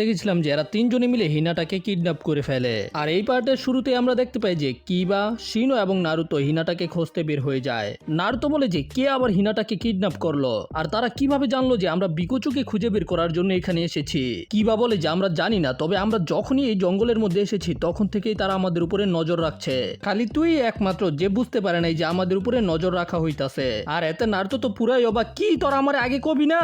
দেখেছিলাম যে এরা তিনজনে মিলে হিনাটাকে কিডন্যাপ করে ফেলে। আর এই পার্টের শুরুতে আমরা দেখতে পাই যে কিবা, শিনো এবং নারুতো হিনাটাকে খুঁজতে বের হয়ে যায়। নারুতো বলে যে কে আবার হিনাটাকে কিডন্যাপ করলো, আর তারা কিভাবে জানলো যে আমরা বিকোচুকে খুঁজে বের করার জন্য এখানে এসেছি। কিবা বলে যে আমরা জানি না, তবে আমরা যখনই এই জঙ্গলের মধ্যে এসেছি তখন থেকেই তারা আমাদের উপরে নজর রাখছে। খালি তুই একমাত্র যে বুঝতে পারে নাই যে আমাদের উপরে নজর রাখা হইতাছে। আর এতে নারুতো তো পুরাই অবাক, কি তোরা আমার আগে কবি না।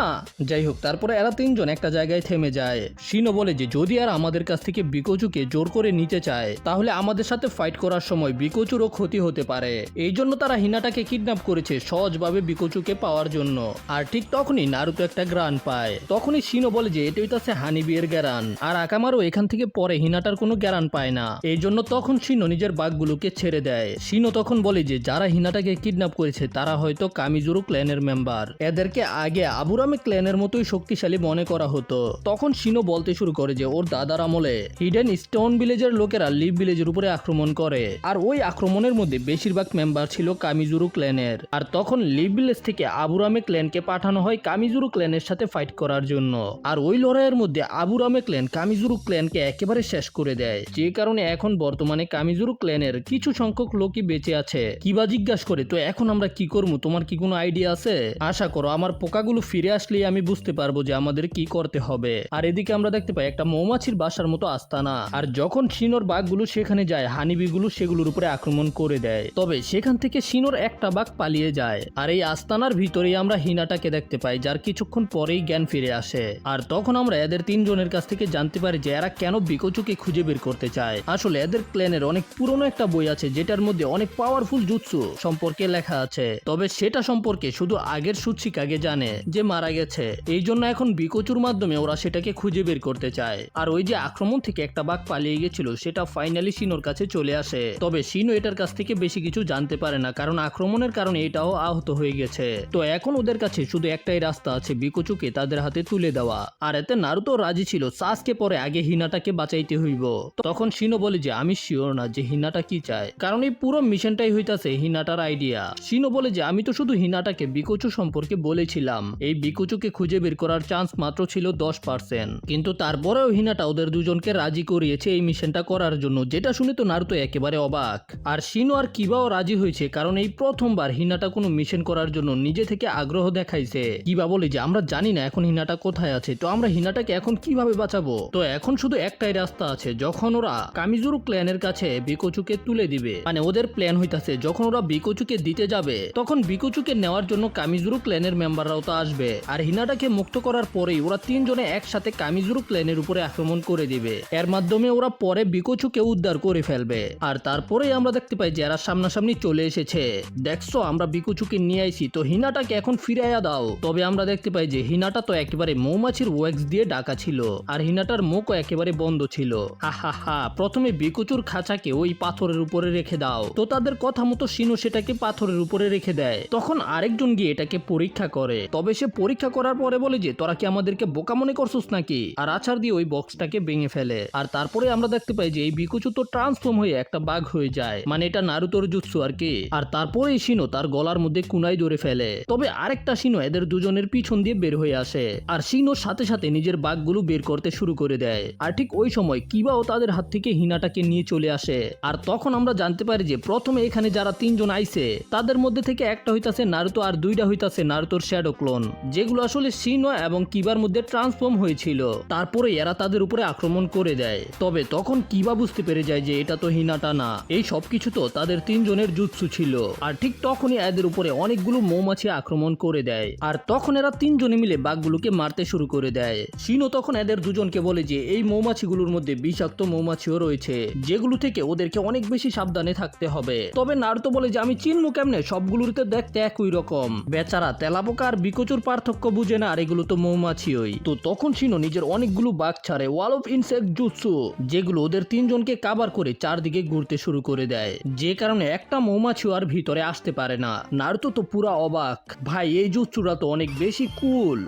যাই হোক, তারপরে এরা তিনজন একটা জায়গায় থেমে যায়। শিনো বলে যে যদি আর আমাদের কাছ থেকে বিকোচুকে জোর করে নিতে চায় তাহলে আমাদের সাথে ফাইট করার সময় বিকোচুরও ক্ষতি হতে পারে। এই জন্য তারা হিনাটাকে কিডন্যাপ করেছে সহজভাবে বিকোচুকে পাওয়ার জন্য। আর ঠিক তখনই নারুতো একটা গ্রান পায়। তখনই শিনো বলে যে এটা হইতাছে হানিবিয়ের গ্যারান, আর আকামারও এখান থেকে পরে হিনাটার কোনো গ্যারান পায় না। এই জন্য তখন শিনো নিজের বাঘগুলোকে ছেড়ে দেয়। শিনো তখন বলে যে যারা হিনাটাকে কিডন্যাপ করেছে তারা হয়তো কামিজুরু ক্ল্যানের মেম্বার। এদেরকে আগে আবুরামে ক্ল্যানের মতোই শক্তিশালী মনে করা হতো। তখন শিনো বলতে শুরু করে যে ওর দাদার আমলে হিডেন স্টোন ভিলেজের লোকেরা লিভ ভিলেজের উপরে আক্রমণ করে, আর ওই আক্রমণের মধ্যে বেশিরভাগ মেম্বার ছিল কামিজুরু ক্ল্যানের। আর তখন লিভ ভিলেজ থেকে আবুরামে ক্ল্যানকে পাঠানো হয় কামিজুরু ক্ল্যানের সাথে ফাইট করার জন্য। আর ওই লড়াইয়ের মধ্যে আবুরামে ক্ল্যান কামিজুরু ক্ল্যানকে একেবারে শেষ করে দেয়, যে কারণে এখন বর্তমানে কামিজুরু ক্ল্যানের কিছু সংখ্যক লোকই বেঁচে আছে। কিবা জিজ্ঞাসা করে, তো এখন আমরা কি করবো, তোমার কি কোনো আইডিয়া আছে? আশা করো আমার পোকাগুলো ফিরে আসলেই আমি বুঝতে পারবো যে আমাদের কি করতে হবে। আর এদিকে আমরা দেখতে পাই একটা মৌমাছির বাসার মতো আস্তানা। আর যখন শিনোর বাঘগুলো সেখানে যায়, হানিবিগুলো সেগুলোর উপরে আক্রমণ করে দেয়। তবে সেখান থেকে শিনোর একটা বাঘ পালিয়ে যায়। আর এই আস্তানার ভিতরেই আমরা হিনাটাকে দেখতে পাই, যার কিছুক্ষণ পরেই জ্ঞান ফিরে আসে। আর তখন আমরা এদের তিনজনের কাছ থেকে জানতে পারি যে এরা কেন বিকোচুকে খুঁজে বের করতে চায়। আসলে এদের ক্ল্যানের অনেক পুরনো একটা বই আছে যেটার মধ্যে অনেক পাওয়ারফুল জুৎসু সম্পর্কে লেখা আছে। তবে সেটা সম্পর্কে শুধু আগের সুৎসিকাগে জানে যে মারা গেছে। এই জন্য এখন বিকোচুর মাধ্যমে ওরা সেটাকে খুঁজে বের করতে চায়। আর ওই যে আক্রমণ থেকে একটা বাঘ পালিয়ে গেছিল সেটা ফাইনালি শিনোর কাছে চলে আসে। তবে শিনো এটার কাছ থেকে বেশি কিছু জানতে পারে না, কারণ আক্রমণের কারণে এটাও আহত হয়ে গেছে। তো এখন ওদের কাছে শুধু একটাই রাস্তা আছে, বিকোচুকে তাদের হাতে তুলে দেওয়া। আর এতে নারুতো রাজি ছিল, সাসকে পরে আগে হিনাটাকে বাঁচাইতে হইব। তখন শিনো বলে যে আমি শিওর না যে হিনাটা কি চায়, কারণ এই পুরো মিশনটাই হইতাছে হিনাটার আইডিয়া। শিনো বলে যে আমি তো শুধু হিনাটাকে বিকোচু সম্পর্কে বলেছিলাম, এই বিকোচুকে খুঁজে বের করার চান্স মাত্র ছিল 10%, কিন্তু তারপরেও হিনাটা ওদের দুজনকে রাজি করিয়েছে এই মিশনটা করার জন্য, যেটা শুনে তো নারুতো একেবারে অবাক। আর শিনো আর কিবাও রাজি হয়েছে, কারণ এই প্রথমবার হিনাটা কোনো মিশন করার জন্য নিজে থেকে আগ্রহ দেখাইছে। কিবা বলে যে আমরা জানি না এখন হিনাটা কোথায় আছে, তো আমরা হিনাটাকে এখন কিভাবে বাঁচাবো? তো এখন শুধু একটাই রাস্তা আছে, যখন ওরা কামিজুরু ক্ল্যানের কাছে বিকোচুকে তুলে দিবে, মানে ওদের প্ল্যান হইতাছে যখন ওরা বিকোচুকে দিতে যাবে তখন বিকোচুকে নেওয়ার জন্য কামিজুরু ক্ল্যানের মেম্বাররাও তো আসবে। আর হিনাটাকে মুক্ত করার পরেই ওরা তিনজনে একসাথে কামিজুরু ক্ল্যানের উপরে আক্রমণ করে দিবে। এর মাধ্যমে ওরা পরে বিকোচুকে উদ্ধার করে ফেলবে। আর তারপরেই আমরা দেখতে পাই যে এরা সামনাসামনি চলে এসেছে। দেখছো আমরা বিকোচুকে নিয়ে আইছি, তো হিনাটাকে এখন ফিরাইয়া দাও। তবে আমরা দেখতে পাই যে হিনাটা তো একেবারে মৌমাছির ওয়্যাক্স দিয়ে ঢাকা ছিল, আর হিনাটার মুখও একেবারে বন্ধ ছিল। হা হা হা, প্রথমে বিকোচুর খাঁচাকে ওই পাথরের উপরে রেখে দাও। তো তাদের কথা মতো শিনো সেটাকে পাথরের উপরে রেখে দেয়। তখন আরেকজন গিয়ে এটাকে পরীক্ষা করে। তবে সে পরীক্ষা করার পরে বলে যে তোরা কি আমাদেরকে বোকা মনে করছিস নাকি, আর আছাড় দিয়ে ওই বক্সটাকে ভেঙে ফেলে। আর তারপরে আমরা দেখতে পাই যে এই বিকোচু তো ট্রান্সফর্ম হয়ে একটা বাঘ হয়ে যায়, মানে এটা নারুতোর জুৎসু আর কি। আর তারপরেই শিনো তার গলার মধ্যে কুনাই ধরে ফেলে। তবে আরেকটা শিনো এদের দুজনের পিছন দিয়ে বের হয়ে আসে, আর শিনোর সাথে সাথে নিজের বাঘগুলো বের করতে শুরু করে দেয়। আর ঠিক ওই সময় কিবাও তাদের হাত থেকে হিনাটাকে নিয়ে চলে আসে। আর তখন আমরা জানতে পারি যে প্রথমে এখানে যারা তিনজন আইছে তাদের মধ্যে থেকে একটা হইতাছে নারুতো, আর দুইটা হইতাছে নারুতোর শ্যাডো ক্লোন, যেগুলো আসলে শিনো এবং কিবার মধ্যে ট্রান্সফর্ম হয়েছিল। তারপরে এরা তাদের উপরে আক্রমণ করে দেয়। তবে তখন কিবা বুঝতে পেরে যায় যে এটা তো হিনাটা না, এই সবকিছু তো তাদের তিনজনের জুৎসু ছিল। আর ঠিক তখনই এদের উপরে অনেকগুলো মৌমাছি আক্রমণ করে দেয়। আর তখন এরা তিনজনে মিলে বাঘগুলোকে মারতে শুরু করে দেয়। শিনো তখন এদের দুজনকে বলে যে এই মৌমাছিগুলোর মধ্যে বিষাক্ত মৌমাছিও রয়েছে, যেগুলো থেকে ওদেরকে অনেক বেশি সাবধানে থাকতে হবে। তবে নারুতো বলে যে আমি চিনবো কেমনে, সবগুলোতে দেখতে একই রকম। বেচারা তেলাপোকা আর বিকোচুর পার্থক্য বুঝে না, আর এগুলো তো মৌমাছিই। তো তখন শিনো নিজের অনেকগুলো বাঘ ছাড়ে ওয়াল অফ ইনসেক্ট জুৎসু, যেগুলো ওদের তিনজনকে কাভার করে চারদিকে ঘুরতে শুরু করে দেয়, যে কারণে একটা মৌমাছিও আর ভিতরে আসতে পারে না। নারুতো তো পুরা অবাক, ভাই এই জুৎসুরা তো অনেক বেশি কুল।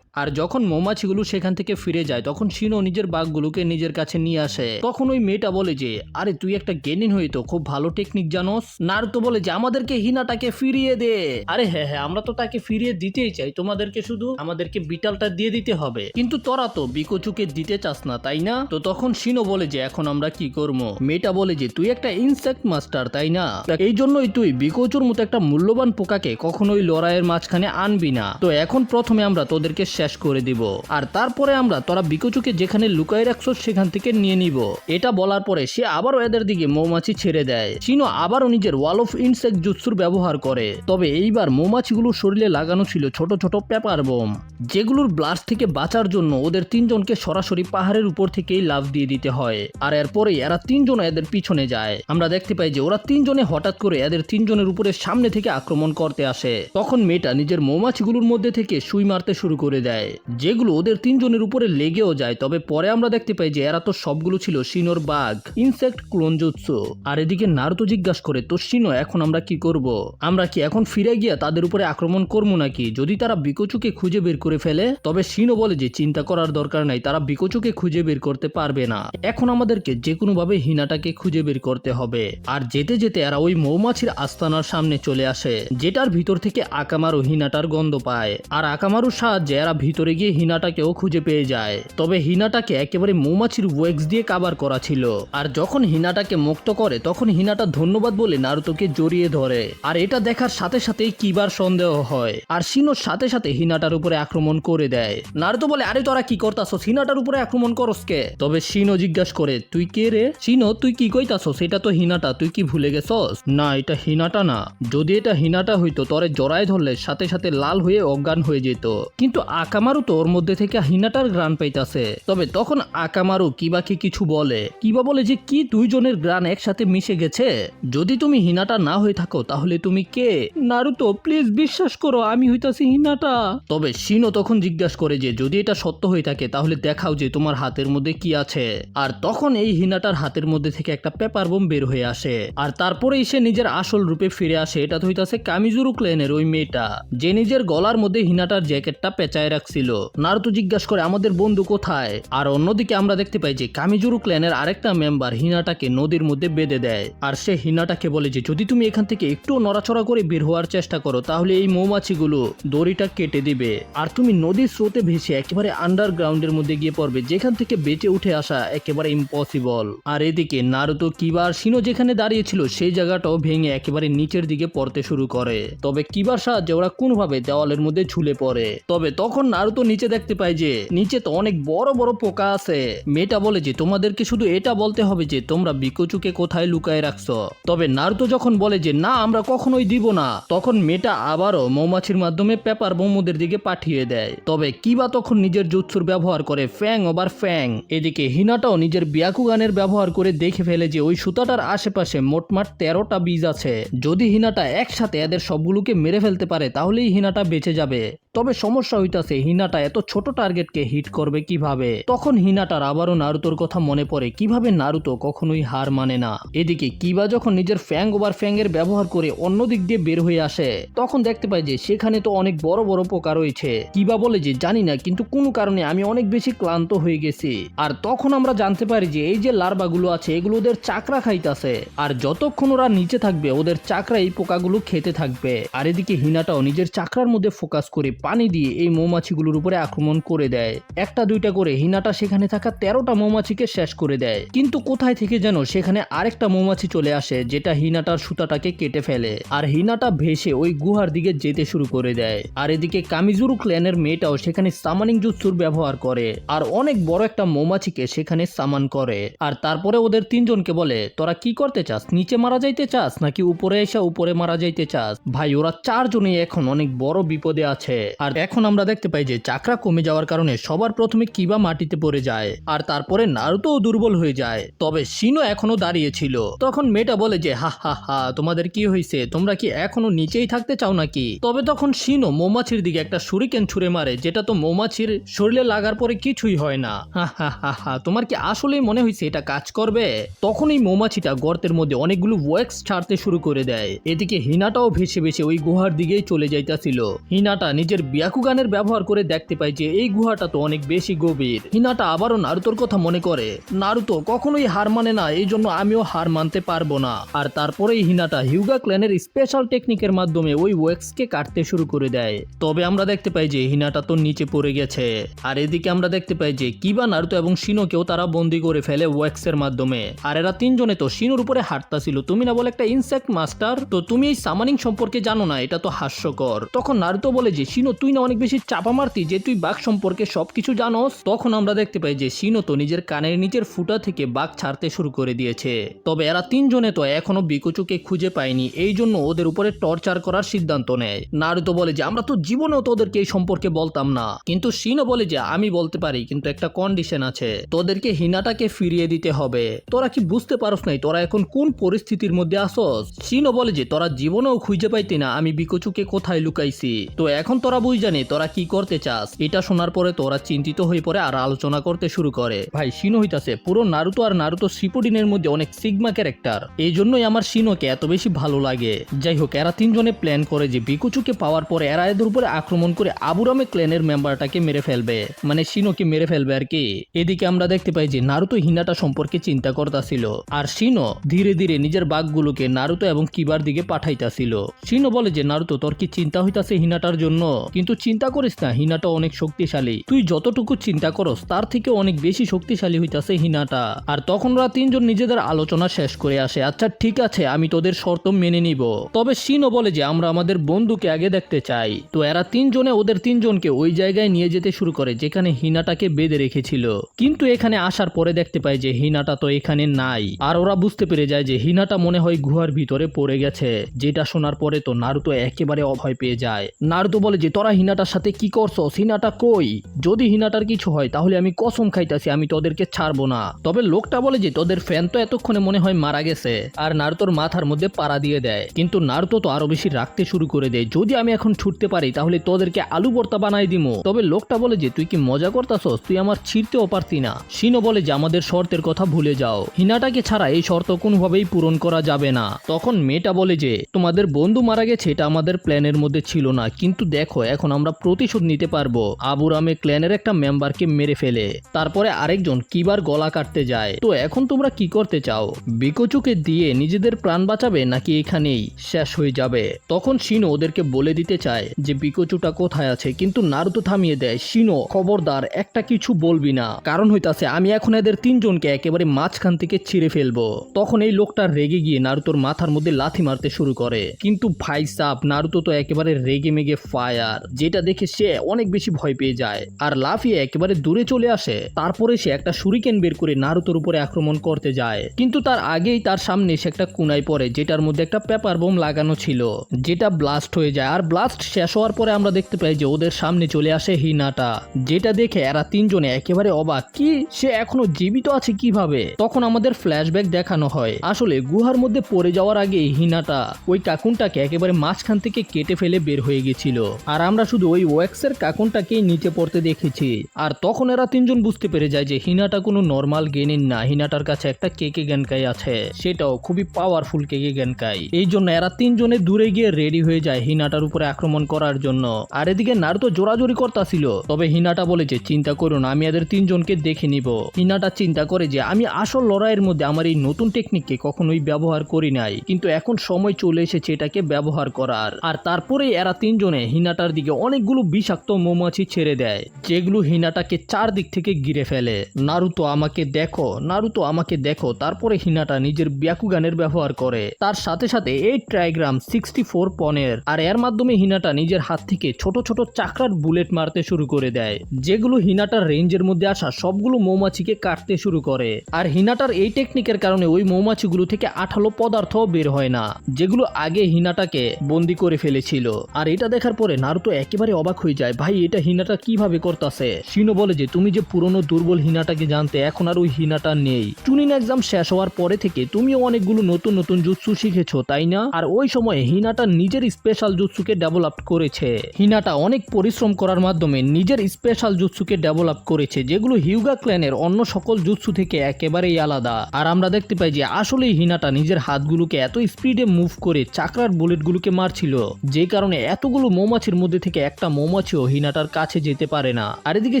আর যখন মৌমাছিগুলো সেখান থেকে ফিরে যায় তখন শিনো নিজের বাঘগুলোকে নিজের কাছে নিয়ে আসে। তখন ওই মেয়েটা বলে যে আরে তুই একটা গেনিন হয়ে তো খুব ভালো টেকনিক জানোস। নারুতো বলে যে আমাদেরকে হিনাটাকে ফিরিয়ে দে। আরে হ্যাঁ হ্যাঁ আমরা তো তাকে ফিরিয়ে দিতেই চাই, তোমাদেরকে শুধু আমাদেরকে বিটালটা দিয়ে দিতে হবে, কিন্তু তোরা তো বিকোচুকে দিতে চাস না তাই না? তো তখন শিনো বলে যে এখন আমরা কি করবো? মেয়েটা বলে যে তুই একটা ইনসেক্ট মাস্টার তাই না, এই জন্যই তুই বিকোচুর মতো একটা মূল্যবান পোকাকে কখনোই লড়াইয়ের মাঝখানে আনবি না। তো এখন প্রথমে আমরা তোদেরকে শেষ করে দিব, আর তারপরে আমরা তোরা বিকোচুকে যেখানে লুকায় রাখছো সেখান থেকে নিয়ে নিব। এটা বলার পরে সে আবারও এদের দিকে মৌমাছি ছেড়ে দেয়। শিনো আবারও নিজের ওয়াল অফ ইনসেক্ট জুৎসুর ব্যবহার করে, তবে এইবার মৌমাছিগুলোর শরীরে লাগানো ছিল ছোট ছোট পেপার বোম, যেগুলোর ব্লাস্ট থেকে বাঁচার জন্য ওদের তিনজনকে সরাসরি পাহাড়ের উপর থেকেই লাফ দিয়ে দিতে হয়। আর এরপরেই এরা তিনজন এদের পিছনে যায়। আমরা দেখতে পাই যে ওরা তিনজনে হঠাৎ করে এদের তিনজনের উপরে সামনে থেকে আক্রমণ করতে আসে। তখন মেয়েটা নিজের মৌমাছিগুলোর মধ্যে থেকে সুই মারতে শুরু করে দেয়, যেগুলো ওদের তিনজনের উপরে লেগেও যায়। তবে পরে আমরা দেখতে পাই যে এরা তো সবগুলো ছিল শিনোর বাঘ ইনসেক্ট ক্লোন জুৎসু। আর এদিকে নারুতো জিজ্ঞাসা করে তো শিনো এখন আমরা কি করব? আমরা কি এখন ফিরে গিয়ে তাদের উপরে আক্রমণ করবো নাকি যদি তারা বিকোচুকে খুঁজে বের করে ফেলে? তবে শিনো বলে যে চিন্তা করার দরকার নাই, তারা বিকোচুকে খুঁজে বের করতে পারবে না। এখন আমাদেরকে যে কোনো ভাবে হিনাটাকে খুঁজে বের করতে হবে। আর যেতে যেতে এরা ওই মৌমাছির আস্তানার সামনে চলে আসে, যেটার ভিতর থেকে আকামারু হিনাটার গন্ধ পায়। আর আকামারুর সাহায্যে এরা ভিতরে গিয়ে হিনাটাকেও খুঁজে পেয়ে যায়। তবে হিনাটাকে একেবারে মৌমাছির ওয়েক্স দিয়ে কাভার করা ছিল। আর যখন হিনাটাকে মুক্ত করে তখন হিনাটা ধন্যবাদ বলে নারুতোকে জড়িয়ে ধরে। আর এটা দেখার সাথে সাথেই কিবার সন্দেহ হয়, আর শিনোর সাথে সাথে হিনাটার উপরে আক্রমণ করে দেয়। নারুতো বলে আরে তোরা কি করতাছস, হিনাটার উপরে আক্রমণ করস কে? তবে শিনো জিজ্ঞাসা করে তুই কে রে? শিনো তুই কি কইতাছস? এটা তো হিনাটা, তুই কি ভুলে গেছস? না এটা হিনাটা না, যদি এটা হিনাটা হইতো তরে জড়ায় ধরলে সাথে সাথে লাল হয়ে অজ্ঞান হয়ে যেত, কিন্তু আকামারু তো ওর মধ্যে থেকে হিনাটার গ্রান পাইতাছে। তবে তখন আকামারু কিবাকে কিছু বলে, কিবা বলে যে কি দুইজনের গ্রান একসাথে মিশে গেছে, যদি তুমি হিনাটা না হয়ে থাকো তাহলে তুমি কে? নারুতো প্লিজ বিশ্বাস করো আমি হইতাছি হিনাটা। তবে শিনো তখন জিজ্ঞাসা করে যে যদি এটা সত্য হয়ে থাকে তাহলে দেখাও যে তোমার হাতের মধ্যে কি আছে। আর তখন এই হিনাটার হাতের মধ্যে থেকে একটা পেপার বোম বের হয়ে আসে, আর তারপরেই সে নিজের আসল রূপে ফিরে আসে। এটা তো হইতাছে কামিজুরু ক্লেনের ওই মেয়েটা, যে নিজের গলার মধ্যে হিনাটার জ্যাকেটটা পেঁচায় রাখছিল। নারুতো জিজ্ঞাসা করে আমাদের বন্ধু কোথায়? আর অন্যদিকে আমরা দেখতে পাই যে কামিজুরু ক্লেনের আরেকটা মেম্বার হিনাটাকে নদীর মধ্যে বেঁধে দেয়। আর সে হিনাটাকে বলে যে যদি তুমি এখান থেকে একটু নড়াচড়া করে বের হওয়ার চেষ্টা করো তাহলে এই মৌমাছিগুলো দড়িটা কেটে দিবে, আর তুমি নদীর স্রোতে ভেসে একেবারে আন্ডারগ্রাউন্ডের মধ্যে গিয়ে পড়বে, যেখান থেকে বেঁচে উঠে আসা একেবারে ইম্পসিবল। আর এদিকে নারুতো কিবার শিনো যেখানে দাঁড়িয়েছিল সেই জায়গাটাও ভেঙে একেবারে নিচের দিকে পড়তে শুরু করে। তবে কিবার সাহায্যে ওরা কোনোভাবে দেওয়ালের মধ্যে ঝুলে পড়ে। তবে তখন নারুতো নিচে দেখতে পায় যে নিচে তো অনেক বড় বড় পোকা আছে। মেয়েটা বলে যে তোমাদেরকে শুধু এটা বলতে হবে যে তোমরা বিকোচুকে কোথায় লুকায় রাখছো। তবে নারুতো যখন বলে যে না আমরা কখনোই দিব না, তখন মেয়েটা আবারও মৌমাছির মাধ্যমে পেপার বোমদের দিকে পাঠিয়ে দেয়। তবে কিবা তখন নিজের জুৎসুর ব্যবহার করে ফ্যাং ওভার ফ্যাং। এদিকে হিনাটাও নিজের বিয়াকুগানের ব্যবহার করে দেখে ফেলে যে ওই সুতাটার আশেপাশে মোটমাট 13টা বীজ আছে। যদি হিনাটা একসাথে এদের সবগুলোকে মেরে ফেলতে পারে তাহলেই হিনাটা বেঁচে যাবে। তবে সমস্যা হইতাছে হিনাটা এত ছোট টার্গেটকে হিট করবে কিভাবে? তখন হিনাটার আবারও নারুতোর কথা মনে পড়ে, কিভাবে নারুতো কখনোই হার মানে না। এদিকে কিবা যখন নিজের ফ্যাং ওভার ফ্যাং এর ব্যবহার করে অন্য দিক দিয়ে বের হয়ে আসে তখন দেখতে পাই যে সেখানে তো অনেক বড় বড় পোকা রয়েছে। কিবা বলে যে জানি না, কিন্তু কোনো কারণে আমি অনেক বেশি ক্লান্ত হয়ে গেছি। আর তখন আমরা জানতে পারি যে এই যে লার্ভাগুলো আছে এগুলো ওদের চাকরা খাইতাছে, আর যতক্ষণ ওরা নিচে থাকবে ওদের চাকরা এই পোকাগুলো খেতে থাকবে। আর এদিকে হিনাটাও নিজের চাকরার মধ্যে ফোকাস করে পানি দিয়ে এই মৌমাছিগুলোর উপরে আক্রমণ করে দেয়। একটা দুইটা করে হিনাটা সেখানে থাকা 13টা মৌমাছিকে শেষ করে দেয়, কিন্তু কোথায় থেকে যেন সেখানে আরেকটা মৌমাছি চলে আসে যেটা হিনাটার সুতাটাকে কেটে ফেলে। আর হিনাটা ভেসে ওই গুহার দিকে যেতে শুরু করে দেয়। আর এদিকে কামিজুরু ক্ল্যানের মেয়েটাও সেখানে সামানিং জুৎসুর ব্যবহার করে আর অনেক বড় একটা মৌমাছিকে সেখানে সামান করে। আর তারপরে ওদের তিনজনকে বলে তোরা কি করতে চাস, নিচে মারা যাইতে চাস নাকি উপরে এসে উপরে মারা যাইতে চাস? ভাই ওরা চারজনই এখন অনেক বড় বিপদে আছে। আর এখন আমরা দেখতে পাই যে চাকরা কমে যাওয়ার কারণে সবার প্রথমে কিবা মাটিতে পড়ে যায়, আর তারপরে নারুতোও দুর্বল হয়ে যায়। তবে শিনো এখনো দাঁড়িয়ে ছিল। তখন মেয়েটা বলে যে হা হা হা তোমাদের কি হয়েছে, তোমরা কি এখনো নিচেই থাকতে চাও নাকি? তবে তখন শিনো মৌমাছির দিকে একটা শুরিকেন ছুঁড়ে মারে, যেটা তো মৌমাছির শরীরে লাগার পরে কিছুই হয় না। হা হা হা হা তোমার কি আসলেই মনে হয়েছে এটা কাজ করবে? তখন এই মৌমাছিটা গর্তের মধ্যে অনেকগুলো ওয়াক্স ছাড়তে শুরু করে দেয়। এদিকে হিনাটাও ভেসে ভেসে ওই গুহার দিকেই চলে যাইতাছিল। হিনাটা নিজের বিয়াকুগানের ব্যবহার করে দেখতে পাই যে এই গুহাটা তো অনেক বেশি গভীর। হিনাটা আবারও নারুতোর কথা মনে করে। নারুতো কখনোই হার মানে না, এই জন্য আমিও হার মানতে পারবো না। আর তারপরেই হিনাটা হিউগা ক্ল্যানের স্পেশাল টেকনিকের মাধ্যমে ওই ওয়েক্সকে কাটতে শুরু করে দেয়। তবে আমরা দেখতে পাই যে হিনাটা তো নিচে পড়ে গেছে। আর এদিকে আমরা দেখতে পাই যে কিবা, নারুতো এবং শিনোকেও তারা বন্দি করে ফেলে ওয়েক্সের মাধ্যমে। আর এরা তিনজনে তো শিনোর উপরে হাঁটতাছিল। তুমি না বলে একটা ইনসেক্ট মাস্টার, তো তুমি এই সামানিং সম্পর্কে জানো না, এটা তো হাস্যকর। তখন নারুতো বলে যে শিনো তুই না অনেক বেশি চাপা মারতি যে তুই বাঘ সম্পর্কে সবকিছু জানোস। তখন আমরা দেখতে পাই যে শিনো তো নিজের কানের নিচের ফুটা থেকে বাঘ ছাড়তে শুরু করে দিয়েছে। তবে এরা তিনজনে তো এখনো বিকুচুকে খুঁজে পায়নি, এই জন্য ওদের উপরে টর্চার করার সিদ্ধান্ত নেয়। নারুতো বলে যে আমরা তো জীবনেও তোদেরকে এই সম্পর্কে বলতাম না, কিন্তু শিনো বলে যে আমি বলতে পারি, কিন্তু একটা কন্ডিশন আছে, তোদেরকে হিনাটাকে ফিরিয়ে দিতে হবে। তোরা কি বুঝতে পারস নাই তোরা এখন কোন পরিস্থিতির মধ্যে আসস? শিনো বলে যে তোরা জীবনেও খুঁজে পাইতি না আমি বিকুচুকে কোথায় লুকাইছি, তো এখন তোরা বুঝ জানি তোরা কি করতে চাস। এটা শোনার পরে তোরা চিন্তিত হয়ে পড়ে আর আলোচনা করতে শুরু করে। ভাই শিনো হইতাছে পুরো নারুতো আর নারুতো শিপুডিনের মধ্যে অনেক সিগমা ক্যারেক্টার, এই জন্যই আমার শিনোকে এত বেশি ভালো লাগে। যাই হোক, এরা তিনজনে প্ল্যান করে যে বিকুচুকে পাওয়ার পরে এরা এদের উপরে আক্রমণ করে আবুরামে ক্ল্যানের মেম্বারটাকে মেরে ফেলবে, মানে শিনোকে মেরে ফেলবে আর কি। এদিকে আমরা দেখতে পাই যে নারুতো হিনাটা সম্পর্কে চিন্তা করতেছিল, আর শিনো ধীরে ধীরে নিজের বাঘগুলোকে নারুতো এবং কিবার দিকে পাঠাইতাছিল। শিনো বলে যে নারুতো তোর কি চিন্তা হইতাছে হিনাটার জন্য? কিন্তু চিন্তা করিস না, হিনাটা অনেক শক্তিশালী, তুই যতটুকু চিন্তা করস তার থেকে অনেক বেশি শক্তিশালী হইতাছে হিনাটা। আর তখন ওরা তিনজন নিজেদের আলোচনা শেষ করে আসে। আচ্ছা ঠিক আছে, আমি তোদের শর্ত মেনে নিব, তবে শিনো বলে যে আমরা আমাদের বন্ধুকে আগে দেখতে চাই। তো এরা তিনজনে ওদের তিনজনকে ওই জায়গায় নিয়ে যেতে শুরু করে যেখানে হিনাটাকে বেঁধে রেখেছিল। কিন্তু এখানে আসার পরে দেখতে পায় যে হিনাটা তো এখানে নাই। আর ওরা বুঝতে পেরে যায় যে হিনাটা মনে হয় গুহার ভিতরে পড়ে গেছে। যেটা শোনার পরে তো নারুতো একেবারে অভয় পেয়ে যায়। নারুতো বলে যে তোরা হিনাটার সাথে কি করছস? হিনাটা কই? যদি হিনাটার কিছু হয় তাহলে আমি কসম খাইতাছি আমি তোদেরকে ছাড়বো না। তবে লোকটা বলে যে তোদের ফ্যান তো এতক্ষণে মনে হয় মারা গেছে, আর নারুতোর মাথার মধ্যে পাড়া দিয়ে দেয়। কিন্তু নারুতো তো আরো বেশি রাখতে শুরু করে দেয়, যদি আমি এখন ছুটতে পারি তাহলে তোদেরকে আলু ভর্তা বানাই দিমু। তবে লোকটা বলে যে তুই কি মজা করতাছস? তুই আমার ছিঁড়তেও পারতি না। শিনো বলে যে আমাদের শর্তের কথা ভুলে যাও, হিনাটাকে ছাড়া এই শর্ত কোনোভাবেই পূরণ করা যাবে না। তখন মেয়েটা বলে যে তোমাদের বন্ধু মারা গেছে এটা আমাদের প্ল্যানের মধ্যে ছিল না, কিন্তু দেখো এখন আমরা প্রতিশোধ নিতে পারবো। আবুরামে ক্ল্যানের একটা মেম্বারকে মেরে ফেলে তারপরে আরেকজন কিবার গলা কাটতে যায়। তো এখন তোমরা কি করতে চাও? বিকুচুকে দিয়ে নিজেদের প্রাণ বাঁচাবে নাকি এখানেই শেষ হয়ে যাবে? তখন শিনো ওদেরকে বলে দিতে চায় যে বিকুচুটা কোথায় আছে, কিন্তু নারুতো থামিয়ে দেয়, শিনো খবরদার একটা কিছু বলবি না, কারণ হইতাছে আমি এখন এদের তিনজনকে একেবারে মাঝখান থেকে ছিঁড়ে ফেলবো। তখন এই লোকটা রেগে গিয়ে নারুতোর মাথার মধ্যে লাথি মারতে শুরু করে, কিন্তু ভাই সাব নারুতো তো একেবারে রেগে মেগে ফায়ার, যেটা দেখে সে অনেক বেশি ভয় পেয়ে যায় আর লাফিয়ে একেবারে দূরে চলে আসে। তারপরে সে একটা শুরিকেন বের করে নারুতোর উপরে আক্রমণ করতে যায়, কিন্তু তার আগেই তার সামনে সে একটা কুনায় পড়ে যেটার মধ্যে একটা পেপার বোম লাগানো ছিল, যেটা ব্লাস্ট হয়ে যায়। আর ব্লাস্ট শেষ হওয়ার পরে আমরা দেখতে পাই যে ওদের সামনে চলে আসে হিনাটা, যেটা দেখে এরা তিনজনে একেবারে অবাক, কি সে এখনো জীবিত আছে কিভাবে? তখন আমাদের ফ্ল্যাশব্যাক দেখানো হয়, আসলে গুহার মধ্যে পড়ে যাওয়ার আগে হিনাটা ওই কাকুনটাকে একেবারে মাঝখান থেকে কেটে ফেলে বের হয়ে গেছিল, আর আমরা শুধু ওই ওয়েক্সের কাকুনটাকেই নিচে পড়তে দেখেছি। আর তখন এরা তিনজন বুঝতে পেরে যায় যে হিনাটা কোনো নর্মাল গেনিন না, হিনাটার কাছে একটা কেকে গেনকাই আছে, সেটাও খুবই পাওয়ারফুল কেকে গেনকাই। এই জন্য এরা তিনজনে দূরে গিয়ে রেডি হয়ে যায় হিনাটার উপরে আক্রমণ করার জন্য। আর এদিকে নারুতো জোরাজোরি করতেছিল, তবে হিনাটা বলে যে চিন্তা করো না, আমি এদের তিনজনকে দেখে নিব। হিনাটা চিন্তা করে যে আমি আসল লড়াইয়ের মধ্যে আমার এই নতুন টেকনিককে কখনোই ব্যবহার করি নাই, কিন্তু এখন সময় চলে এসেছে এটাকে ব্যবহার করার। আর তারপরে এরা তিনজনে হিনাটার দিকে অনেকগুলো বিষাক্ত মৌমাছি ছেড়ে দেয়, যেগুলো হিনাটাকে চারদিক থেকে ঘিরে ফেলে। নারুতো আমাকে দেখো, নারুতো আমাকে দেখো। তারপরে হিনাটা নিজের ব্যাকুগানের ব্যবহার করে, তার সাথে সাথে 8 ট্রাইগ্রাম 64 পনের, আর এর মাধ্যমে হিনাটা নিজের হাত থেকে ছোট ছোট চাকরার বুলেট মারতে শুরু করে দেয়, যেগুলো হিনাটার রেঞ্জের মধ্যে আসা সবগুলো মৌমাছিকে কাটতে শুরু করে। আর হিনাটার এই টেকনিকের কারণে ওই মৌমাছিগুলো থেকে আঠালো পদার্থ বের হয় না, যেগুলো আগে হিনাটাকে বন্দি করে ফেলেছিল। আর এটা দেখার পরে নারুতো একেবারে অবাক হয়ে যায়, ভাই এটা হিনাটা কিভাবে করতেছে? শিনো বলে যে তুমি যে পুরনো দুর্বল হিনাটাকে জানতে, এখন আর ওই হিনাটা নেই। চুনিন এক্সাম শেষ হওয়ার পরে থেকে তুমিও অনেকগুলো নতুন নতুন জুৎসু শিখেছো তাই না? আর ওই সময় হিনাটা নিজের স্পেশাল জুৎসুকে ডেভেলপ করেছে। হিনাটা অনেক পরিশ্রম করার মাধ্যমে নিজের স্পেশাল জুৎসুকে ডেভেলপ করেছে, যেগুলো হিউগা ক্ল্যানের অন্য সকল জুৎসু থেকে একেবারেই আলাদা। আর আমরা দেখতে পাই যে আসলে হিনাটা নিজের হাতগুলোকে এত স্পিডে মুভ করে চাকরার বুলেটগুলোকে মারছিল, যে কারণে এতগুলো মৌমাছির মধ্যে থেকে একটা মৌমাছি এসেও হিনাটার কাছে যেতে পারে না। আর এদিকে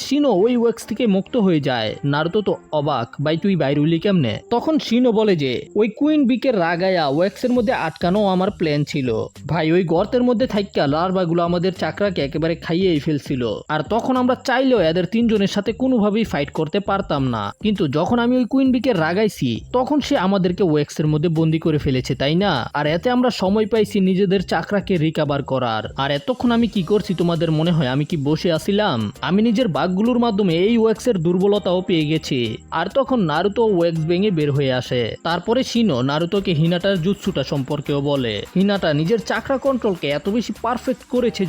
শিনো ওই ওয়েক্স থেকে মুক্ত হয়ে যায়। নারুতো তো অবাক, ভাই তুই বাইরে হইলি কেমনে? তখন শিনো বলে যে ওই কুইন বিকে রাগায়া ওয়েক্সের মধ্যে আটকানো আমার প্ল্যান ছিল ভাই। ওই গর্তের মধ্যে থাইকা লার্ভাগুলো আমাদের চাকরাকে একেবারে খাইয়েই ফেলছিল। আর তখন আমরা চাইলেও এদের তিনজনের সাথে কোনোভাবেই ফাইট করতে পারতাম না। কিন্তু যখন আমি ওই কুইন বিকে রাগাইছি তখন সে আমাদেরকে ওয়েক্সের মধ্যে বন্দি করে ফেলেছে, তাই না? আর এতে আমরা সময় পাইছি নিজেদের চাকরাকে রিকভার করার। আর এতক্ষণ আমি কি করছি তোমাদের মনে হয় আমি কি বসে আছিলাম? আমি নিজের বাঘগুলোর মাধ্যমে এই ওয়েক্সের দুর্বলতাও পেয়ে গেছি। আর তখন নারুতো ওয়েক্স ভেঙে বের হয়ে আসে। তারপরে শিনো নারুতোকে হিনাটার জুৎসুটা সম্পর্কেও বলে। হিনাটা নিজের চাকরা কন্ট্রোলকে এত বেশি পারফেক্ট করেছে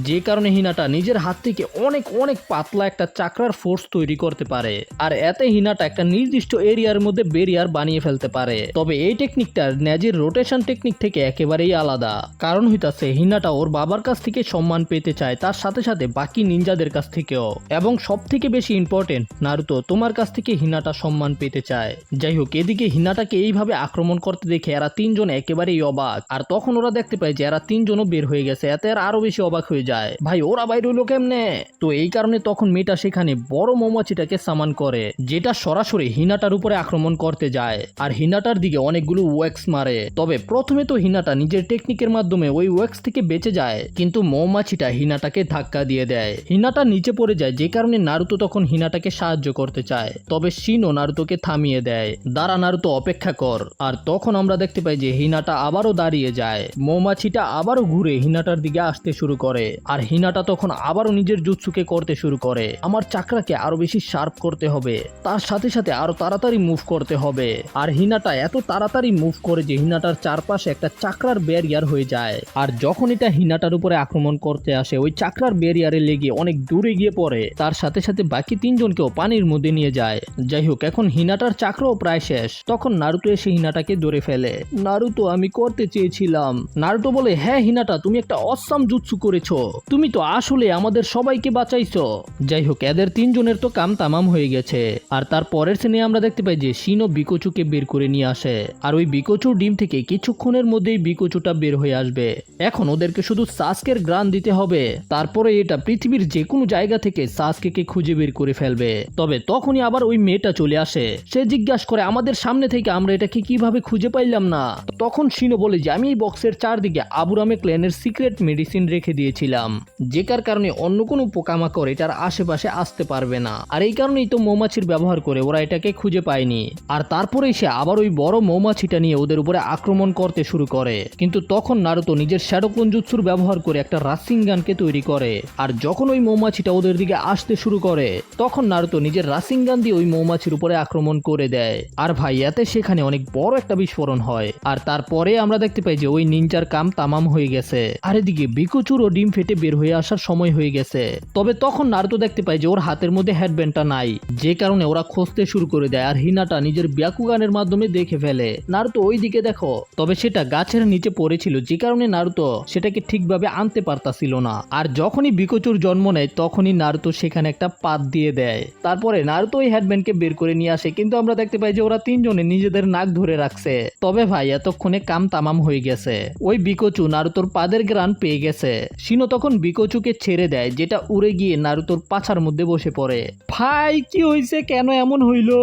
যে কারণে হিনাটা নিজের হাত থেকে অনেক অনেক পাতলা একটা চাকরার ফোর্স তৈরি করতে পারে। আর এতে হিনাটা একটা নির্দিষ্ট এরিয়ার মধ্যে বেরিয়ার বানিয়ে ফেলতে পারে। তবে এই টেকনিকটা নেজির রোটেশন টেকনিক থেকে একেবারেই আলাদা। কারণ হইতাছে হিনাটা ওর বাবার কাছ থেকে সম্মান পেতে চায়, তার সাথে সাথে বাকি নিনজাদের কাছ থেকেও। এবং সব থেকে বেশি ইম্পর্টেন্ট, নারুতো তোমার কাছ থেকে হিনাটা সম্মান পেতে চায়। যাই হোক, এদিকে হিনাটাকে এইভাবে আক্রমণ করতে দেখে এরা তিনজন একেবারেই অবাক। আর তখন ওরা দেখতে পায় যে এরা তিনজনও বের হয়ে গেছে। এতে আরো বেশি অবাক হয়ে যায়, ভাই ওরা বাইরে হইলো কেমনে? তো এই কারণে তখন মেয়েটা সেখানে বড় মৌমাছিটাকে সামান করে, যেটা সরাসরি হিনাটার উপরে আক্রমণ করতে যায়। আর হিনাটার দিকে অনেকগুলো ওয়েক্স মারে। তবে প্রথমে তো হিনাটা নিজের টেকনিকের মাধ্যমে ওই ওয়েক্স থেকে বেঁচে যায়, কিন্তু মৌমাছিটা হিনাটাকে ধাক্কা দিয়ে দেয়। হিনাটা নিচে পড়ে যায়, যে কারণে নারুতো তখন হিনাটাকে সাহায্য করতে চায়। তবে শিনো নারুতোকে থামিয়ে দেয়, দাঁড়া নারুতো অপেক্ষা কর। আর তখন আমরা দেখতে পাই যে হিনাটা আবারও দাঁড়িয়ে যায়। মৌমাছিটা আবারও ঘুরে হিনাটার দিকে আসতে শুরু করে। আর হিনাটা তখন আবারও নিজের জুৎসুকে করতে শুরু করে। আমার চাকরাকে আরো বেশি শার্প করতে হবে, তার সাথে সাথে আরো তাড়াতাড়ি মুভ করতে হবে। আর হিনাটা এত তাড়াতাড়ি মুভ করে যে হিনাটার চারপাশে একটা চাকরার ব্যারিয়ার হয়ে যায়। আর যখন এটা হিনাটার উপরে আক্রমণ করতে আসে, ওই চাকরার ব্যারিয়ারে লেগে অনেক দূরে গিয়ে পড়ে। তার সাথে সাথে বাকি তিনজনকেও পানির মধ্যে নিয়ে যায়। যাই হোক, এখন হিনাটার চাকরাও প্রায় শেষ। তখন নারুতো এসে হিনাটাকে ধরে ফেলে। নারুতো আমি করতে চেয়েছিলাম। নারুতো বলে, হ্যাঁ হিনাটা, তুমি একটা অসাম জুৎসু করেছো, তুমি তো আসলে আমাদের সবাইকে বাঁচাইছো। যাই হোক, এদের তিনজনের তো কাম তামাম হয়ে গেছে। আর তার পরের সিনে আমরা দেখতে পাই যে শিনো বিকোচুকে বের করে নিয়ে আসে। আর ওই বিকোচুর ডিম থেকে কিছুক্ষণের মধ্যেই বিকোচুটা বের হয়ে আসবে। এখন ওদেরকে শুধু সাসকের গ্রান দিতে হবে, তারপরে এটা পৃথিবীর যে কোনো জায়গা থেকে সাসকেকে খুঁজে বের করে ফেলবে। তবে তখনই আবার ওই মেয়েটা চলে আসে। সে জিজ্ঞাসা করে, আমাদের সামনে থেকে আমরা এটাকে কিভাবে খুঁজে পাইলাম না? তখন শিনো বলে যে আমি এই বক্সের চারদিকে আবুরামে ক্ল্যানের সিক্রেট মেডিসিন রেখে দিয়েছিলাম, যেটার কারণে অন্য কোনো পোকামাকড় এটার আশেপাশে আসতে পারবে না। আর এই কারণেই তো মৌমাছির ব্যবহার করে ওরা এটাকে খুঁজে পায়নি। আর তারপরে সে আবার ওই বড় মৌমাছিটা নিয়ে ওদের উপরে আক্রমণ করতে শুরু করে। কিন্তু তখন নারুতো নিজের শ্যাডো ক্লোন জুৎসুর ব্যবহার করে একটা রাসিং গানকে তৈরি করে। আর যখন ওই মৌমাছিটা ওদের দিকে আসতে শুরু করে, তখন নারুতো নিজের রাসিং গান দিয়ে ওই মৌমাছির উপরে আক্রমণ করে দেয়। আর ভাই এতে সেখানে অনেক বড় একটা বিস্ফোরণ হয়। আর তারপরে আমরা দেখতে পাই যে ওই নিনজার কাম তামাম হয়ে গেছে। আর এদিকে বিকোচুরও ডিম ফেটে বের হয়ে আসার সময় হয়ে গেছে। তবে তখন নারুতো দেখতে পায় যে ওর হাতের মধ্যে হেডব্যান্ডটা নাই, যে কারণে ওরা খুঁজতে শুরু করে দেয়। আর হিনাটা নিজের ব্যাকুগানের মাধ্যমে দেখে ফেলে নারুতো ওই দিকে দেখো। তবে সেটা গাছের নিচে পড়েছিল, যে কারণে নারুতো সেটাকে ঠিকভাবে আনতে পারতাছিল না। আর যখনই বিকোচুর জন্ম নেয় তখনই নারুতো সেখানে একটা পাত দিয়ে দেয়। তারপরে নারুতো ওই হেডব্যান্ডকে বের করে নিয়ে আসে, কিন্তু আমরা দেখতে পাই যে ওরা তিনজনে নিজেদের নাক ধরে রাখছে। তবে ভাই এতক্ষণে কাম তামাম হয়ে গেছে। ওই বিকোচু নারুতোর পাদের গ্রান পেয়ে গেছে। শিনো তখন বিকোচুকে ছেড়ে দেয়, যেটা উড়ে গিয়ে নারুতোর পাছার মধ্যে বসে পড়ে। ভাই কি হইছে, কেন এমন হইলো?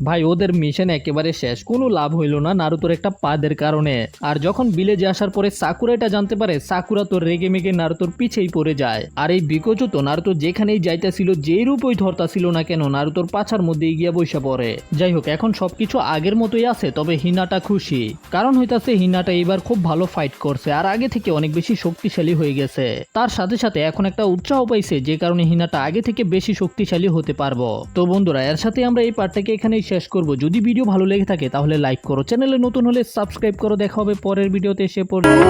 ভাই ওদের মিশন একেবারে শেষ, কোনো লাভ হইলো না নারুতোর একটা পাদের কারণে। আর যখন ভিলেজে আসার পরে সাকুরা এটা জানতে পারে, সাকুরা তো রেগে মেগে নারুতোর পিছেই পড়ে যায়। আর এই বিকোচু তো নারুতো যেখানেই যাইতেছিল, যেই রূপই ধরতাছিল না কেন, নারুতোর পাছার মধ্যে গিয়ে বসে পড়ে। যাই হোক, এখন সবকিছু আগের মতোই আছে। তবে হিনাটা খুশি, কারণ হইতাছে হিনাটা এবার খুব ভালো ফাইট করছে আর আগে থেকে অনেক বেশি শক্তিশালী হয়ে গেছে। তার সাথে সাথে এখন একটা উৎসাহ পাইছে, যে কারণে হিনাটা আগে থেকে বেশি শক্তিশালী হতে পারবো। তো বন্ধুরা, এর সাথে আমরা এই পার্টটাকে এখানেই শেষ করব। যদি ভিডিও ভালো লেগে থাকে তাহলে লাইক করো, চ্যানেলে নতুন হলে সাবস্ক্রাইব করো। দেখা হবে পরের ভিডিওতে, সে পর্যন্ত।